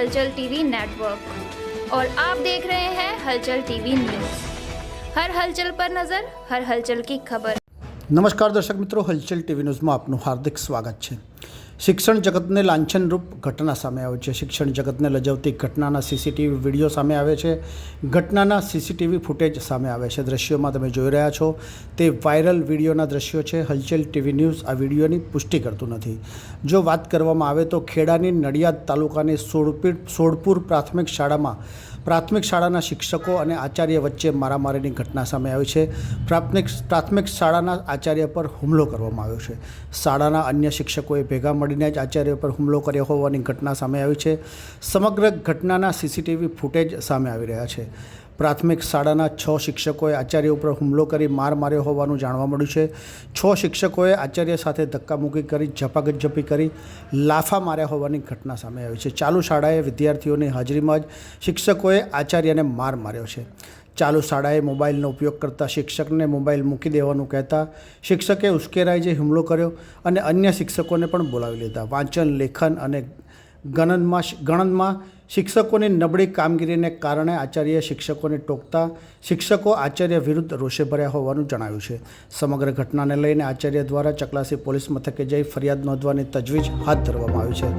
हलचल TV network और आप देख रहे हैं हलचल टीवी न्यूज़। हर हलचल पर नज़र, हर हलचल की खबर। नमस्कार दर्शक मित्रों, हलचल टीवी न्यूज़માં આપનું હાર્દિક સ્વાગત છે। શિક્ષણ જગતને લાંછનરૂપ ઘટના સામે આવે છે। શિક્ષણ જગતને લજવતી ઘટનાના સીસીટીવી વિડીયો સામે આવે છે। ઘટનાના સીસીટીવી ફૂટેજ સામે આવે છે। દ્રશ્યોમાં તમે જોઈ રહ્યા છો તે વાયરલ વિડીયોના દ્રશ્યો છે। હલચલ ટીવી ન્યૂઝ આ વિડીયોની પુષ્ટિ કરતું નથી। જો વાત કરવામાં આવે તો ખેડાની નડિયાદ તાલુકાની સોડપુર પ્રાથમિક શાળાના શિક્ષકો અને આચાર્ય વચ્ચે મારામારીની ઘટના સામે આવી છે। પ્રાથમિક શાળાના આચાર્ય પર હુમલો કરવામાં આવ્યો છે। શાળાના અન્ય શિક્ષકોએ ભેગા મળીને જ આચાર્ય પર હુમલો કર્યો હોવાની ઘટના સામે આવી છે। સમગ્ર ઘટનાના સીસીટીવી ફૂટેજ સામે આવી રહ્યા છે। પ્રાથમિક શાળાના 6 શિક્ષકોએ આચાર્ય ઉપર હુમલો કરી માર માર્યો હોવાનું જાણવા મળ્યું છે। 6 શિક્ષકોએ આચાર્ય સાથે ધક્કામુક્કી કરી, ઝપાઝપી કરી લાફા માર્યા હોવાની ઘટના સામે આવી છે। ચાલુ શાળાએ વિદ્યાર્થીઓની હાજરીમાં જ શિક્ષકોએ આચાર્યને માર માર્યો છે। ચાલુ શાળાએ મોબાઈલનો ઉપયોગ કરતા શિક્ષકને મોબાઈલ મૂકી દેવાનું કહેતા શિક્ષકે ઉશ્કેરાઈ જઈ હુમલો કર્યો અને અન્ય શિક્ષકોને પણ બોલાવી લીધા। વાંચન, લેખન અને ગણનમાં શિક્ષકોની નબળી કામગીરીને કારણે આચાર્ય શિક્ષકોને ટોકતા શિક્ષકો આચાર્ય વિરુદ્ધ રોષે ભર્યા હોવાનું જણાવ્યું છે। સમગ્ર ઘટનાને લઈને આચાર્ય દ્વારા ચકલાસી પોલીસ મથકે જઈ ફરિયાદ નોંધવાની તજવીજ હાથ ધરવામાં આવી છે।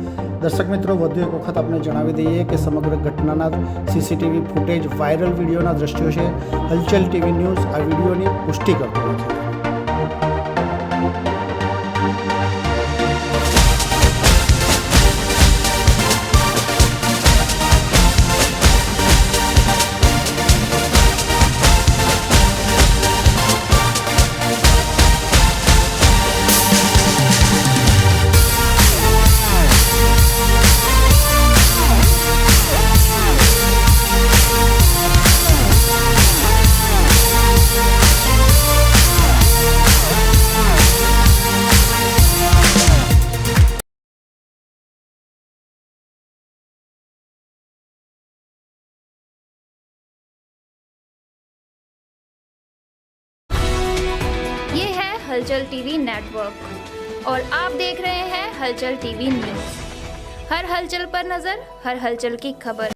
દર્શક મિત્રો, વધુ એક વખત આપણે જણાવી દઈએ કે સમગ્ર ઘટનાના સીસીટીવી ફૂટેજ વાયરલ વિડીયોના દ્રશ્યો છે। હલચલ ટીવી ન્યૂઝ આ વિડીયોની પુષ્ટિ કરતું નથી। ये है हलचल टीवी नेटवर्क और आप देख रहे हैं हलचल टीवी न्यूज़। हर हलचल पर नज़र, हर हलचल की खबर।